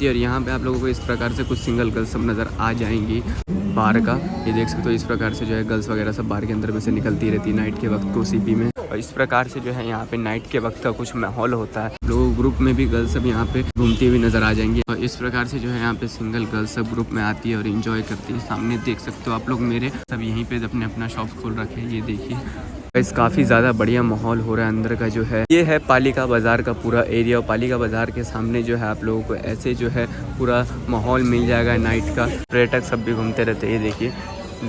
और यहाँ पे आप लोगों को इस प्रकार से कुछ सिंगल गर्ल्स सब नज़र आ जाएंगी बाहर का। ये देख सकते हो इस प्रकार से जो है गर्ल्स वगैरह सब बाहर के अंदर में से निकलती रहती है नाइट के वक्त को सीपी में। और इस प्रकार से जो है यहाँ पे नाइट के वक्त का कुछ माहौल होता है। लोग ग्रुप में भी गर्ल्स सब यहाँ पे घूमती हुई नज़र आ जाएंगी। और इस प्रकार से जो है यहाँ पे सिंगल गर्ल्स सब ग्रुप में आती है और इंजॉय करती है। सामने देख सकते हो आप लोग मेरे सब यहीं पे अपने अपना शॉप खोल रखे हैं। ये देखिए गाइस काफ़ी ज़्यादा बढ़िया माहौल हो रहा है अंदर का जो है। ये है पालिका बाज़ार का पूरा एरिया और पालिका बाज़ार के सामने जो है आप लोगों को ऐसे जो है पूरा माहौल मिल जाएगा नाइट का। पर्यटक सब भी घूमते रहते हैं। ये देखिए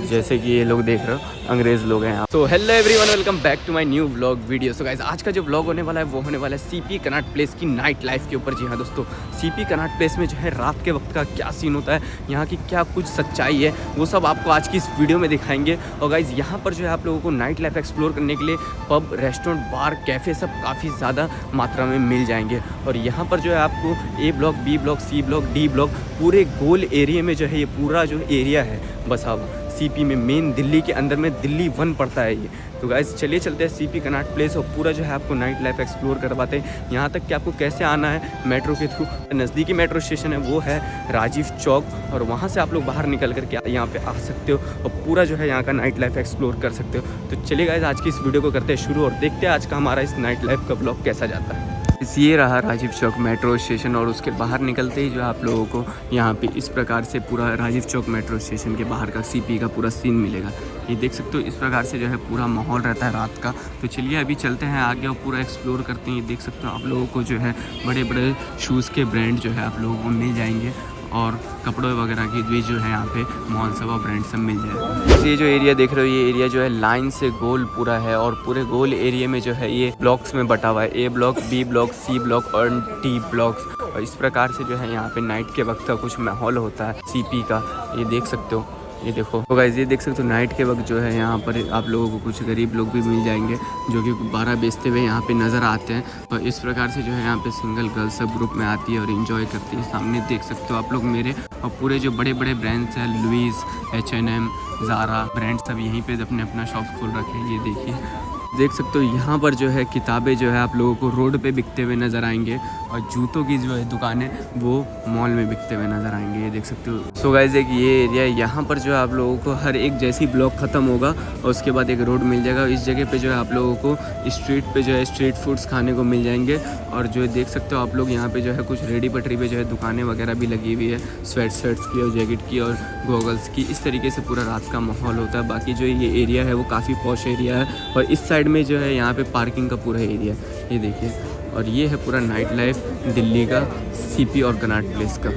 जैसे कि ये लोग देख रहे हो अंग्रेज़ लोग हैं यहाँ। तो hello everyone, welcome back to my new vlog video. So guys आज का जो व्लॉग होने वाला है वो होने वाला है सीपी कनॉट प्लेस की नाइट लाइफ के ऊपर। जी हाँ दोस्तों, सीपी कनॉट प्लेस में जो है रात के वक्त का क्या सीन होता है, यहाँ की क्या कुछ सच्चाई है, वो सब आपको आज की इस वीडियो में दिखाएंगे। और गाइस यहाँ पर जो है आप लोगों को नाइट लाइफ एक्सप्लोर करने के लिए पब, रेस्टोरेंट, बार, कैफ़े सब काफ़ी ज़्यादा मात्रा में मिल जाएंगे। और यहाँ पर जो है आपको A block, B block, C block, D block पूरे गोल एरिया में जो है ये पूरा जो एरिया है बस अब सीपी में मेन दिल्ली के अंदर में दिल्ली 1 पड़ता है ये। तो गाइस चलिए चलते हैं सीपी कनॉट प्लेस और पूरा जो है आपको नाइट लाइफ एक्सप्लोर करवाते हैं। यहाँ तक कि आपको कैसे आना है मेट्रो के थ्रू। नज़दीकी मेट्रो स्टेशन है वो है राजीव चौक और वहाँ से आप लोग बाहर निकल करके यहाँ पे आ सकते हो और पूरा जो है यहाँ का नाइट लाइफ एक्सप्लोर कर सकते हो। तो चलिए गाइस आज की इस वीडियो को करते हैं शुरू और देखते हैं आज का हमारा इस नाइट लाइफ का ब्लॉग कैसा जाता है। ये रहा राजीव चौक मेट्रो स्टेशन और उसके बाहर निकलते ही जो आप लोगों को यहाँ पे इस प्रकार से पूरा राजीव चौक मेट्रो स्टेशन के बाहर का सीपी का पूरा सीन मिलेगा। ये देख सकते हो इस प्रकार से जो है पूरा माहौल रहता है रात का। तो चलिए अभी चलते हैं आगे और पूरा एक्सप्लोर करते हैं। ये देख सकते हो आप लोगों को जो है बड़े बड़े शूज़ के ब्रांड जो है आप लोगों को मिल जाएंगे और कपड़ों वगैरह की भी जो है यहाँ पे मॉल सब और ब्रांड सब मिल जाएगा। ये जो एरिया देख रहे हो ये एरिया जो है लाइन से गोल पूरा है और पूरे गोल एरिया में जो है ये ब्लॉक्स में बटा हुआ है। A block, B block, C block और डी ब्लॉक्स। और इस प्रकार से जो है यहाँ पे नाइट के वक्त का कुछ माहौल होता है सीपी का। ये देख सकते हो, ये देखो तो गाइस ये देख सकते हो नाइट के वक्त जो है यहाँ पर आप लोगों को कुछ गरीब लोग भी मिल जाएंगे जो कि गुब्बारा बेचते हुए यहाँ पे नज़र आते हैं। और इस प्रकार से जो है यहाँ पे सिंगल गर्ल्स सब ग्रुप में आती है और इन्जॉय करती है। सामने देख सकते हो आप लोग मेरे और पूरे जो बड़े बड़े ब्रांड्स हैं लुइस, H&M, ज़ारा ब्रांड सब यहीं पे अपने अपना शॉप खोल रखे हैं। ये देखिए देख सकते हो यहाँ पर जो है किताबें जो है आप लोगों को रोड पे बिकते हुए नज़र आएंगे और जूतों की जो है दुकानें वो मॉल में बिकते हुए नज़र आएंगे। ये देख सकते हो। सो गाइस एक ये एरिया है, यहाँ पर जो है आप लोगों को हर एक जैसी ब्लॉक ख़त्म होगा और उसके बाद एक रोड मिल जाएगा। इस जगह पे जो है आप लोगों को स्ट्रीट पे जो है स्ट्रीट फूड्स खाने को मिल जाएंगे। और जो देख सकते हो आप लोग यहाँ पे जो है कुछ रेडी पटरी पे जो है दुकानें वगैरह भी लगी हुई है, स्वेट शर्ट्स की और जैकेट की और गॉगल्स की। इस तरीके से पूरा रात का माहौल होता है। बाकी जो ये एरिया है वो काफ़ी पॉश एरिया है और इस साइड में जो है यहाँ पे पार्किंग का पूरा एरिया ये देखिए। और ये है पूरा नाइट लाइफ दिल्ली का सीपी और कनॉट प्लेस का।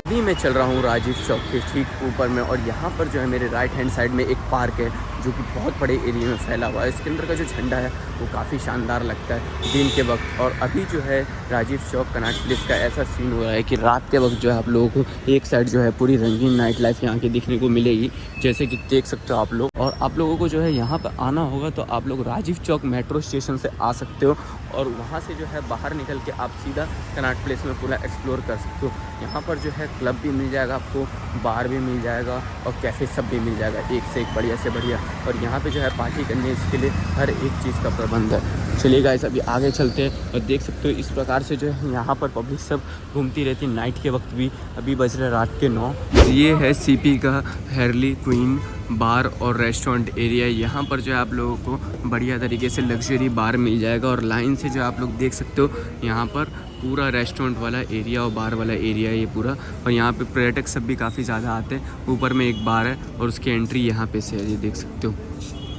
अभी मैं चल रहा हूँ राजीव चौक के ठीक ऊपर में और यहाँ पर जो है मेरे राइट हैंड साइड में एक पार्क है जो कि बहुत बड़े एरिया में फैला हुआ है। इसके अंदर का जो झंडा है वो काफ़ी शानदार लगता है दिन के वक्त। और अभी जो है राजीव चौक कनॉट प्लेस का ऐसा सीन हो रहा है कि रात के वक्त जो है आप लोगों को एक साइड जो है पूरी रंगीन नाइट लाइफ यहाँ की दिखने को मिलेगी जैसे कि देख सकते हो आप लोग। और आप लोगों को जो है यहाँ पर आना होगा तो आप लोग राजीव चौक मेट्रो स्टेशन से आ सकते हो और वहाँ से जो है बाहर निकल के आप सीधा कनॉट प्लेस में पूरा एक्सप्लोर कर सकते हो। यहाँ पर जो है क्लब भी मिल जाएगा आपको, बार भी मिल जाएगा और कैफ़े सब भी मिल जाएगा, एक से एक बढ़िया से बढ़िया। और यहाँ पे जो है पार्टी करने इसके लिए हर एक चीज़ का प्रबंध है। चलिए गाइस अभी आगे चलते हैं और देख सकते हो इस प्रकार से जो है यहाँ पर पब्लिक सब घूमती रहती है नाइट के वक्त भी। अभी बज रहे रात के 9। ये है सीपी का हैरली क्वीन बार और रेस्टोरेंट एरिया। यहाँ पर जो है आप लोगों को बढ़िया तरीके से लग्जरी बार मिल जाएगा और लाइन से जो आप लोग देख सकते हो यहाँ पर पूरा रेस्टोरेंट वाला एरिया और बार वाला एरिया ये पूरा। और यहाँ पे पर्यटक सब भी काफ़ी ज़्यादा आते हैं। ऊपर में एक बार है और उसकी एंट्री यहाँ पे से है, ये देख सकते हो।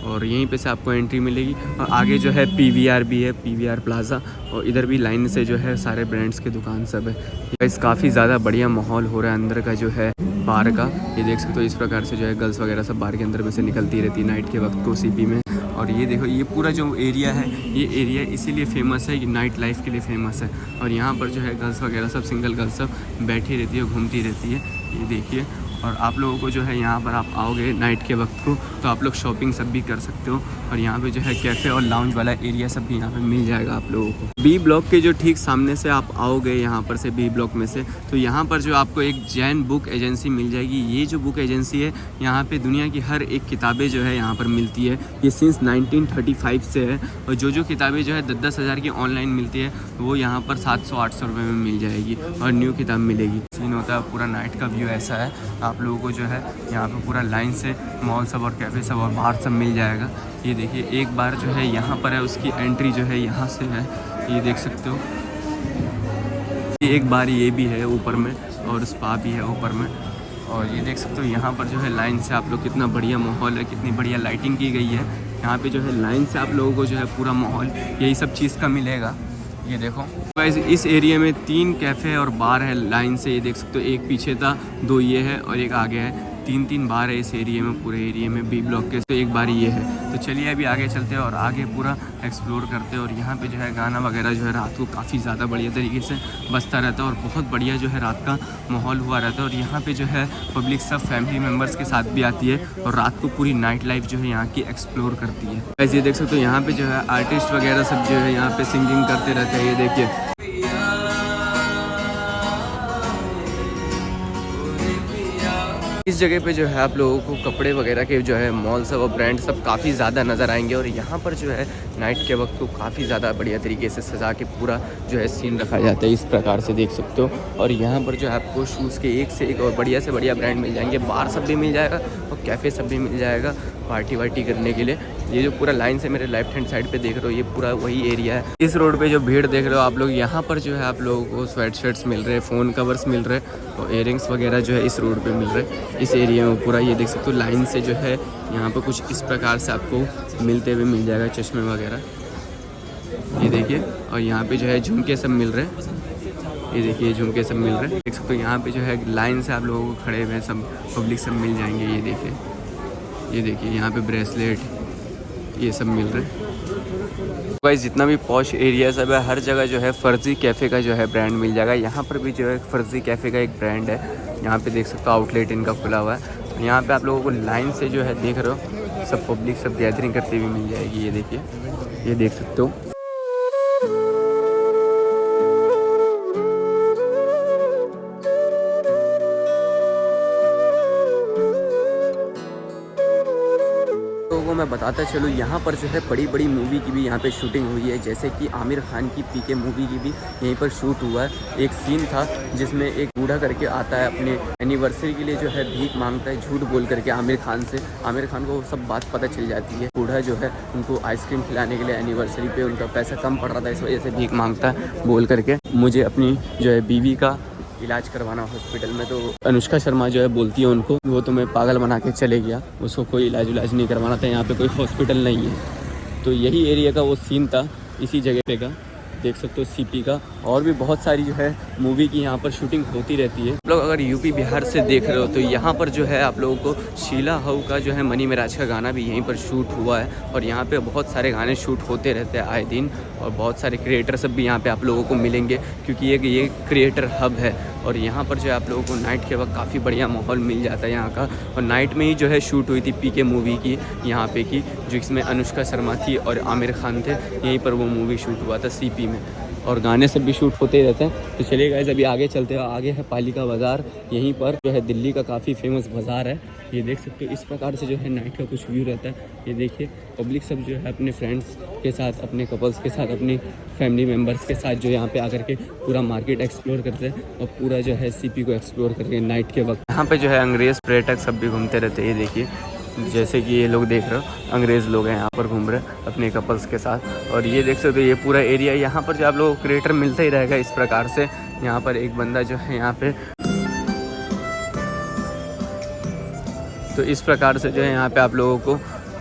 और यहीं पे से आपको एंट्री मिलेगी और आगे जो है PVR भी है, PVR प्लाज़ा। और इधर भी लाइन से जो है सारे ब्रांड्स के दुकान सब है। इस काफ़ी ज़्यादा बढ़िया माहौल हो रहा है अंदर का जो है बार का। ये देख सकते हो इस प्रकार से जो है गर्ल्स वगैरह सब बार के अंदर में से निकलती रहती है नाइट के वक्त को सीपी में। और ये देखो ये पूरा जो एरिया है ये एरिया इसीलिए फेमस है कि नाइट लाइफ के लिए फेमस है। और यहाँ पर जो है गर्ल्स वगैरह सब सिंगल गर्ल्स सब बैठी रहती है, घूमती रहती है। ये देखिए और आप लोगों को जो है यहाँ पर आप आओगे नाइट के वक्त को तो आप लोग शॉपिंग सब भी कर सकते हो। और यहाँ पे जो है कैफ़े और लाउंज वाला एरिया सब भी यहाँ पे मिल जाएगा आप लोगों को। बी ब्लॉक के जो ठीक सामने से आप आओगे यहाँ पर से बी ब्लॉक में से, तो यहाँ पर जो आपको एक जैन बुक एजेंसी मिल जाएगी। ये जो बुक एजेंसी है यहाँ पे दुनिया की हर एक किताबें जो है यहाँ पर मिलती है। ये सिंस 1935 से है। और जो किताबें जो है 10-10 हज़ार की ऑनलाइन मिलती है वो यहाँ पर 700-800 रुपये में मिल जाएगी और न्यू किताब मिलेगी। सीन होता है पूरा नाइट का व्यू ऐसा है। आप लोगों को जो है यहाँ पे पूरा लाइन से मॉल सब और कैफ़े सब और बाहर सब मिल जाएगा। ये देखिए एक बार जो है यहाँ पर है उसकी एंट्री जो है यहाँ से है, ये देख सकते हो। एक बार ये भी है ऊपर में और स्पा भी है ऊपर में। और ये देख सकते हो यहाँ पर जो है लाइन से आप लोग, कितना बढ़िया माहौल है, कितनी बढ़िया लाइटिंग की गई है। यहाँ पे जो है लाइन से आप लोगों को जो है पूरा माहौल यही सब चीज़ का मिलेगा। ये देखो गाइस, इस एरिया में 3 कैफ़े और बार है लाइन से। ये देख सकते हो, एक पीछे था, 2 ये है और एक आगे है। 3 बार है इस एरिया में, पूरे एरिया में बी ब्लॉक के। तो एक बार ये है। तो चलिए अभी आगे चलते हैं और आगे पूरा एक्सप्लोर करते हैं। और यहाँ पे जो है गाना वगैरह जो है रात को काफ़ी ज़्यादा बढ़िया तरीके से बजता रहता है और बहुत बढ़िया जो है रात का माहौल हुआ रहता है। और यहाँ पे जो है पब्लिक सब फैमिली मेम्बर्स के साथ भी आती है और रात को पूरी नाइट लाइफ जो है यहाँ की एक्सप्लोर करती है। ऐसे ये देख सकते हो यहाँ पे जो है आर्टिस्ट वगैरह सब जो है यहाँ पे सिंगिंग करते रहते हैं। ये देखिए इस जगह पे जो है आप लोगों को कपड़े वगैरह के जो है मॉल सब और ब्रांड सब काफ़ी ज़्यादा नज़र आएंगे। और यहाँ पर जो है नाइट के वक्त को काफ़ी ज़्यादा बढ़िया तरीके से सजा के पूरा जो है सीन रखा जाता है, इस प्रकार से देख सकते हो। और यहाँ पर जो है आपको शूज़ के एक से एक और बढ़िया से बढ़िया ब्रांड मिल जाएंगे। बार सब भी मिल जाएगा और कैफ़े सब भी मिल जाएगा पार्टी वार्टी करने के लिए। ये जो पूरा लाइन से मेरे लेफ्ट हैंड साइड पे देख रहे हो ये पूरा वही एरिया है। इस रोड पे जो भीड़ देख रहे हो आप लोग, यहाँ पर जो है आप लोगों को स्वेट शर्ट्स मिल रहे हैं, फ़ोन कवर्स मिल रहे हैं और इयरिंग्स वगैरह जो है इस रोड पे मिल रहे हैं इस एरिया में पूरा। ये देख सकते हो लाइन से जो है यहाँ पर कुछ इस प्रकार से आपको मिलते हुए मिल जाएगा, चश्मे वगैरह। ये देखिए, और यहाँ पर जो है झुमके सब मिल रहे हैं। ये देखिए झुमके सब मिल रहे हैं, देख सकते हो। यहाँ पे जो है लाइन से आप लोगों को खड़े हुए सब पब्लिक सब मिल जाएंगे। ये देखिए यहाँ पे ब्रेसलेट ये सब मिल रहे हैं। गाइस जितना भी पॉश एरिया सब है हर जगह जो है फर्जी कैफ़े का जो है ब्रांड मिल जाएगा। यहाँ पर भी जो है फर्जी कैफ़े का एक ब्रांड है। यहाँ पे देख सकते हो आउटलेट इनका खुला हुआ है। यहाँ पे आप लोगों को लाइन से जो है देख रहे हो सब पब्लिक सब गैदरिंग करती हुई मिल जाएगी। ये देखिए, ये देख सकते हो। मैं बताता चलूँ यहाँ पर जो है बड़ी बड़ी मूवी की भी यहाँ पे शूटिंग हुई है। जैसे कि आमिर खान की पीके मूवी की भी यहीं पर शूट हुआ है। एक सीन था जिसमें एक बूढ़ा करके आता है अपने एनिवर्सरी के लिए जो है भीख मांगता है झूठ बोल करके आमिर खान से। आमिर खान को सब बात पता चल जाती है। बूढ़ा जो है उनको आइसक्रीम खिलाने के लिए एनिवर्सरी पे उनका पैसा कम पड़ रहा था, इस वजह से भीख मांगता है बोल करके। मुझे अपनी जो है बीवी का इलाज करवाना हॉस्पिटल में, तो अनुष्का शर्मा जो है बोलती है उनको, वो तो मैं पागल बना के चले गया, उसको कोई इलाज नहीं करवाना था, यहाँ पे कोई हॉस्पिटल नहीं है। तो यही एरिया का वो सीन था, इसी जगह पे का देख सकते हो सीपी का। और भी बहुत सारी जो है मूवी की यहाँ पर शूटिंग होती रहती है। आप लोग अगर यूपी बिहार से देख रहे हो तो यहाँ पर जो है आप लोगों को शीला हाउ का जो है मनी मेराज का गाना भी यहीं पर शूट हुआ है। और यहाँ पे बहुत सारे गाने शूट होते रहते हैं आए दिन। और बहुत सारे क्रिएटर सब भी यहाँ पे आप लोगों को मिलेंगे क्योंकि ये क्रिएटर हब है। और यहाँ पर जो है आप लोगों को नाइट के वक्त काफ़ी बढ़िया माहौल मिल जाता है यहाँ का। और नाइट में ही जो है शूट हुई थी पीके मूवी की यहाँ पे की, जिसमें अनुष्का शर्मा थी और आमिर खान थे। यहीं पर वो मूवी शूट हुआ था सीपी में। और गाने सब भी शूट होते रहते हैं। तो चलिए गाइस अभी आगे चलते हैं। आगे है पालिका बाज़ार, यहीं पर जो है दिल्ली का काफ़ी फेमस बाज़ार है। ये देख सकते हो इस प्रकार से जो है नाइट का कुछ व्यू रहता है। ये देखिए पब्लिक सब जो है अपने फ्रेंड्स के साथ, अपने कपल्स के साथ, अपनी फैमिली मेम्बर्स के साथ जो यहाँ पे आकर के पूरा मार्केट एक्सप्लोर करते हैं और पूरा जो है सीपी को एक्सप्लोर करते हैं नाइट के वक्त। यहाँ पे जो है अंग्रेज़ पर्यटक सब भी घूमते रहते हैं। ये देखिए जैसे कि ये लोग देख रहे हो अंग्रेज़ लोग हैं यहाँ पर घूम रहे हैं अपने कपल्स के साथ। और ये देख सकते हो ये पूरा एरिया, यहाँ पर जो आप लोगों को क्रिएटर मिलता ही रहेगा इस प्रकार से। यहाँ पर एक बंदा जो है यहाँ पे, तो इस प्रकार से जो है यहाँ पे आप लोगों को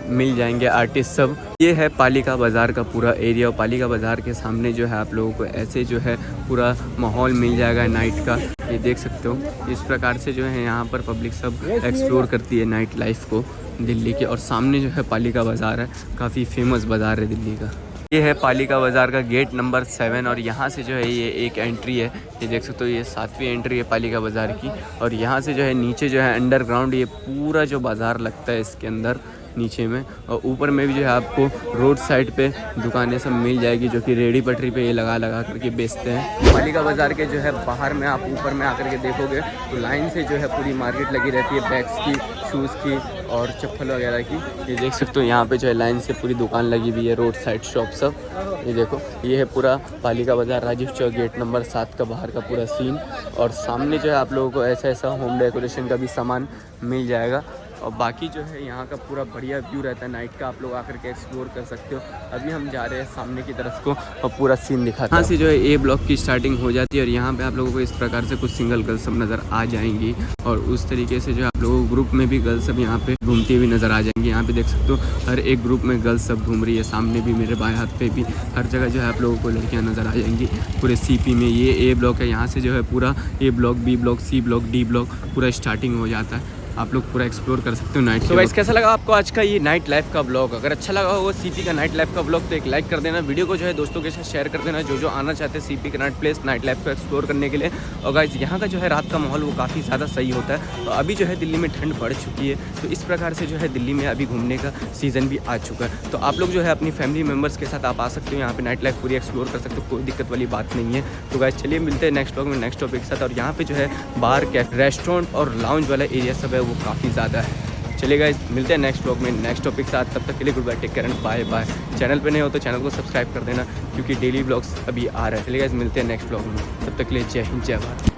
मिल जाएंगे आर्टिस्ट सब। ये है पालिका बाज़ार का पूरा एरिया। और पालिका बाज़ार के सामने जो है आप लोगों को ऐसे जो है पूरा माहौल मिल जाएगा नाइट का। ये देख सकते हो इस प्रकार से जो है यहाँ पर पब्लिक सब एक्सप्लोर करती है नाइट लाइफ को दिल्ली की। और सामने जो है पालिका बाज़ार है, काफ़ी फेमस बाज़ार है दिल्ली का। ये है पालिका बाज़ार का गेट नंबर 7 और यहाँ से जो है ये एक एंट्री है। ये देख सकते हो, ये 7वीं एंट्री है पालिका बाज़ार की। और यहाँ से जो है नीचे जो है अंडरग्राउंड ये पूरा जो बाज़ार लगता है इसके अंदर नीचे में, और ऊपर में भी जो है आपको रोड साइड पे दुकानें सब मिल जाएगी जो कि रेडी पटरी पे ये लगा करके बेचते हैं। पालिका बाज़ार के जो है बाहर में आप ऊपर में आकर के देखोगे तो लाइन से जो है पूरी मार्केट लगी रहती है, बैग्स की, शूज़ की और चप्पल वगैरह की। ये देख सकते हो यहाँ पे जो है लाइन से पूरी दुकान लगी हुई है, रोड साइड शॉप सब। ये देखो, ये है पूरा पालिका बाज़ार राजीव चौक गेट नंबर 7 का बाहर का पूरा सीन। और सामने जो है आप लोगों को ऐसा होम डेकोरेशन का भी सामान मिल जाएगा। और बाकी जो है यहाँ का पूरा बढ़िया व्यू रहता है नाइट का, आप लोग आकर के एक्सप्लोर कर सकते हो। अभी हम जा रहे हैं सामने की तरफ को और पूरा सीन दिखाते हैं। यहाँ से जो है ए ब्लॉक की स्टार्टिंग हो जाती है और यहाँ पे आप लोगों को इस प्रकार से कुछ सिंगल गर्ल्स सब नज़र आ जाएंगी। और उस तरीके से जो है आप लोगों को ग्रुप में भी गर्ल्स सब यहाँ पे घूमती हुई नज़र आ जाएंगी। यहाँ पे देख सकते हो हर एक ग्रुप में गर्ल्स सब घूम रही है, सामने भी मेरे बाएं हाथ पे भी हर जगह जो है आप लोगों को लड़कियाँ नज़र आ जाएंगी। पूरे CP में ये ए ब्लॉक है, यहाँ से जो है पूरा A block, B block, C block, D block पूरा स्टार्टिंग हो जाता है। आप लोग पूरा एक्सप्लोर कर सकते हो नाइट। तो गाइस कैसा लगा आपको आज का ये नाइट लाइफ का ब्लॉग? अगर अच्छा लगा होगा CP का नाइट लाइफ का ब्लॉग तो एक लाइक कर देना, वीडियो को जो है दोस्तों के साथ शेयर कर देना जो आना चाहते हैं CP का नाइट प्लेस, नाइट लाइफ को एक्सप्लोर करने के लिए। और गाइस यहाँ का जो है रात का माहौल वो काफ़ी ज़्यादा सही होता है। तो अभी जो है दिल्ली में ठंड बढ़ चुकी है, तो इस प्रकार से जो है दिल्ली में अभी घूमने का सीज़न भी आ चुका है। तो आप लोग जो है अपनी फैमिली मेम्बर्स के साथ आप आ सकते हो, यहाँ पे नाइट लाइफ पूरी एक्सप्लोर कर सकते हो, कोई दिक्कत वाली बात नहीं है। तो गाइस चलिए मिलते हैं नेक्स्ट ब्लॉग में नेक्स्ट टॉपिक के साथ। और यहाँ पे जो है बार, कैफे, रेस्टोरेंट और लाउंज वाला एरिया सब है वो काफ़ी ज़्यादा है। चलिए गाइस मिलते हैं नेक्स्ट ब्लॉग में नेक्स्ट टॉपिक के साथ। तब तक के लिए good bye, take care and bye bye. Channel पे नहीं हो तो चैनल को सब्सक्राइब कर देना क्योंकि डेली ब्लॉग्स अभी आ रहे हैं। चलिए गाइस मिलते हैं नेक्स्ट ब्लॉग में, तब तक के लिए जय हिंद जय भारत।